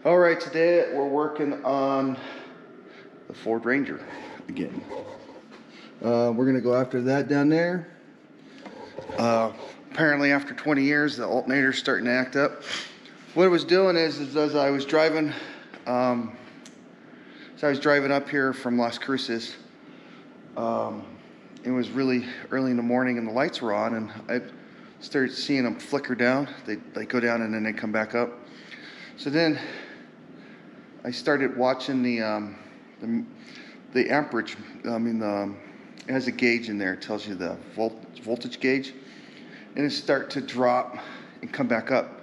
All right, today we're working on the Ford Ranger again. We're gonna go after that down there. Apparently after 20 years, the alternator's starting to act up. What it was doing is as I was driving, up here from Las Cruces, it was really early in the morning and the lights were on, and I started seeing them flicker down. They go down and then they come back up. So then I started watching the amperage. It has a gauge in there. It tells you the voltage gauge, and it start to drop and come back up.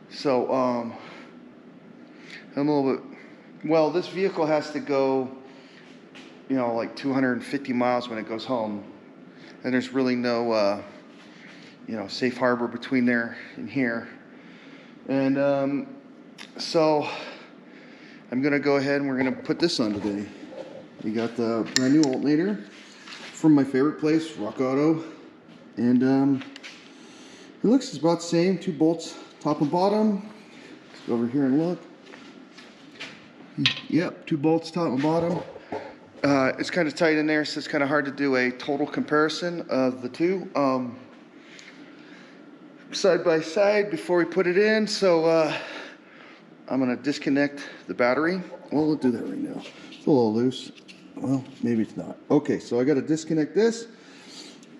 So I'm a little bit. Well, this vehicle has to go, like 250 miles when it goes home, and there's really no, safe harbor between there and here, and so I'm gonna go ahead and we're gonna put this on today. We got the brand new alternator from my favorite place, Rock Auto, and it looks about the same. 2 bolts, top and bottom. Let's go over here and look. Yep, 2 bolts, top and bottom. It's kind of tight in there, so it's kind of hard to do a total comparison of the two side by side before we put it in. So I'm gonna disconnect the battery. Well, we'll do that right now. It's a little loose. Well, maybe it's not. Okay, so I gotta disconnect this,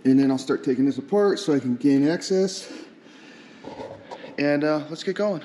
and then I'll start taking this apart so I can gain access. And let's get going.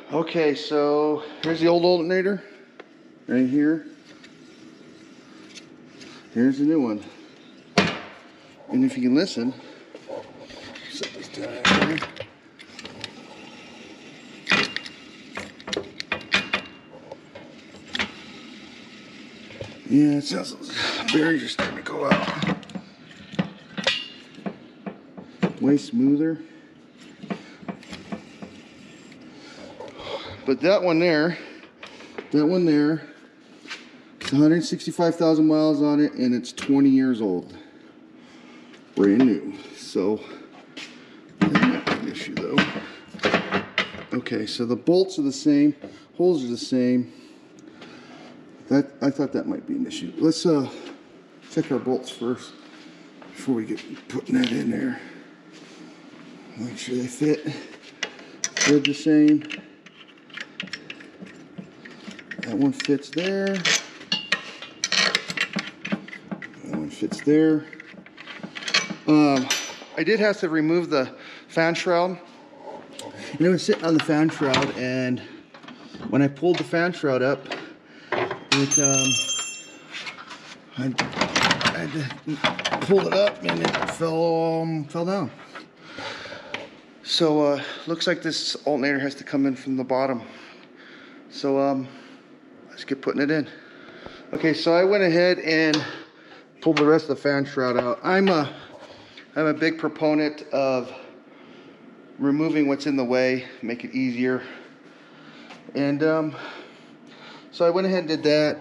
Okay, so here's the old alternator right here. Here's the new one. And if you can listen, set this down here. Yeah, it sounds like the bearings are starting to go out. Way smoother. But that one there, it's 165,000 miles on it, and it's 20 years old. Brand new. So, that might be an issue though. Okay, so the bolts are the same, holes are the same. I thought that might be an issue. Let's check our bolts first before we get putting that in there. Make sure they fit. They're the same. That one fits there. That one fits there. I did have to remove the fan shroud. And it was sitting on the fan shroud, and when I pulled the fan shroud up, I had to pull it up, and it fell down. So looks like this alternator has to come in from the bottom. So let's get putting it in. Okay, so I went ahead and pulled the rest of the fan shroud out. I'm a big proponent of removing what's in the way, make it easier. And so I went ahead and did that.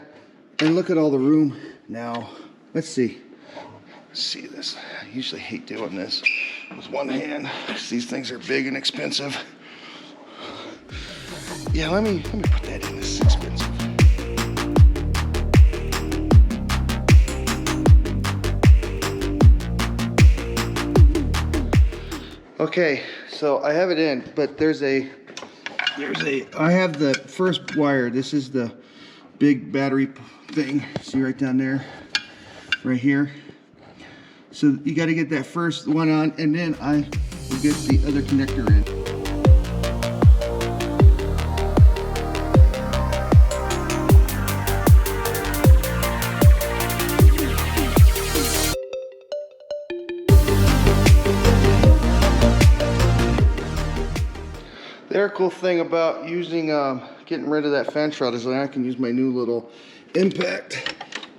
And look at all the room now. Let's see. Let's see this. I usually hate doing this with one hand, because these things are big and expensive. Yeah, let me put that in. This is expensive. Okay, so I have it in, but I have the first wire. This is the big battery thing. See right down there, right here. So you got to get that first one on, and then I will get the other connector in. The other cool thing about using, getting rid of that fan shroud is that I can use my new little impact.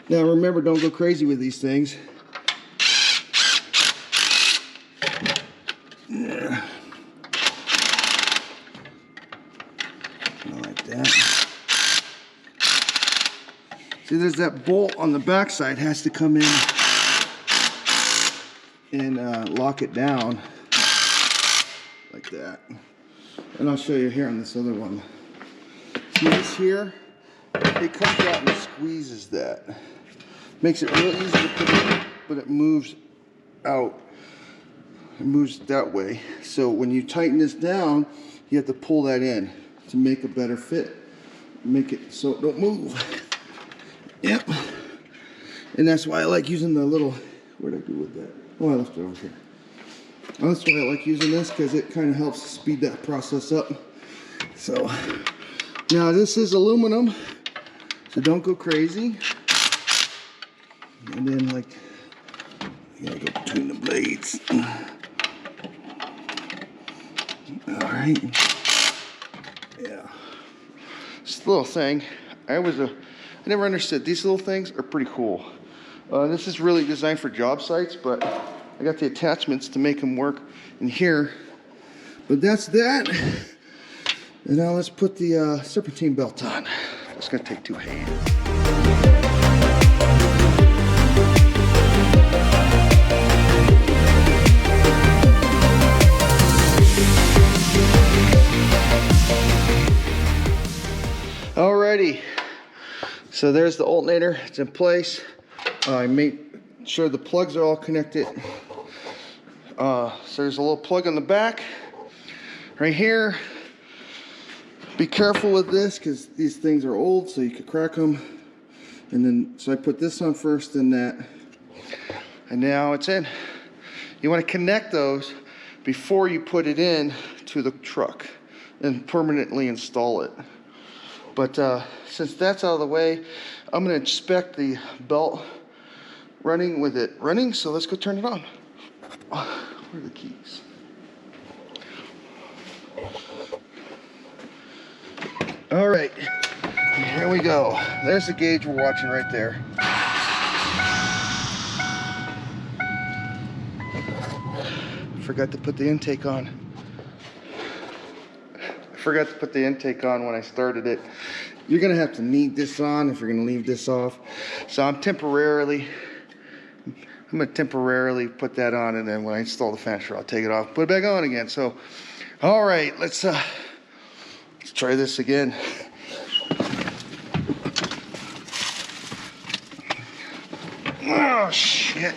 Now remember, don't go crazy with these things. Yeah. Like that. See, there's that bolt on the back side has to come in and lock it down like that. And I'll show you here on this other one. See this here? It comes out and squeezes that. Makes it real easy to put in, but it moves out. It moves that way. So when you tighten this down, you have to pull that in to make a better fit. Make it so it don't move. Yep. And that's why I like using the little, what did I do with that? Oh, I left it over here. That's why I like using this, because it kind of helps speed that process up. So now this is aluminum, so don't go crazy. And then like, you gotta go between the blades. All right. Yeah. This little thing, I never understood. These little things are pretty cool. This is really designed for job sites, but I got the attachments to make them work in here. But that's that. And now let's put the serpentine belt on. It's gonna take 2 hands. Alrighty. So there's the alternator. It's in place. I made sure the plugs are all connected. So there's a little plug on the back right here. Be careful with this because these things are old, so you could crack them. And then, so I put this on first, then that. And now it's in. You want to connect those before you put it in to the truck and permanently install it. But since that's out of the way, I'm going to inspect the belt running with it running, so let's go turn it on. Where are the keys? All right, here we go. There's the gauge we're watching right there. Forgot to put the intake on. I forgot to put the intake on when I started it. You're gonna have to need this on if you're gonna leave this off. So I'm gonna temporarily put that on, and then when I install the fan shroud, I'll take it off, put it back on again. So, all right, let's try this again. Oh shit!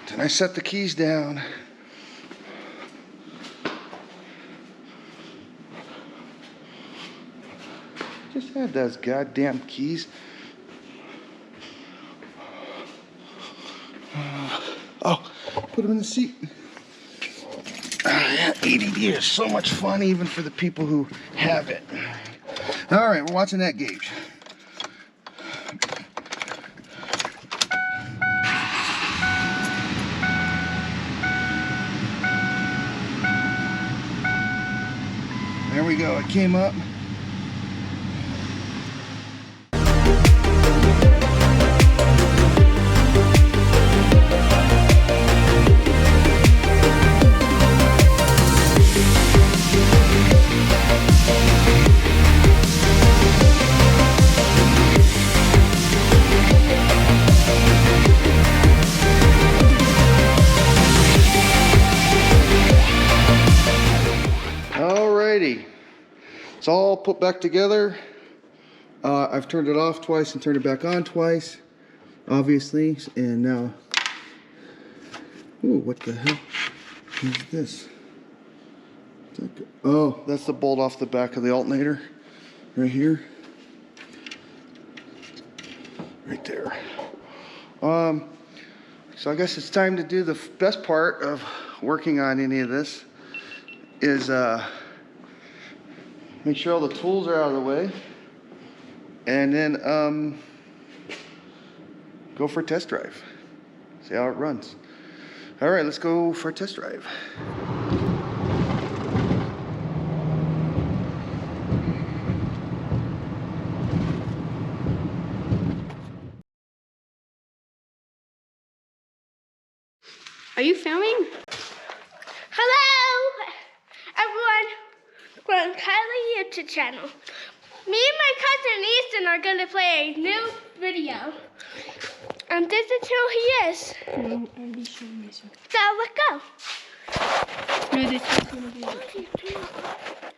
Then I set the keys down. Just had those goddamn keys. Oh, put them in the seat. Yeah, ADD is so much fun, even for the people who have it. All right, we're watching that gauge. There we go, it came up. It's all put back together. I've turned it off twice and turned it back on twice, obviously. And now, ooh, what the hell is this? Oh, that's the bolt off the back of the alternator right here. right there. So I guess it's time to do the best part of working on any of this is make sure all the tools are out of the way, and then go for a test drive. See how it runs. All right, let's go for a test drive. Are you filming? Hello, everyone, from Kylie YouTube channel. Me and my cousin Ethan are gonna play a new video, and this is who he is. No, I'll be showing this one. So let's go. No, this is gonna be it.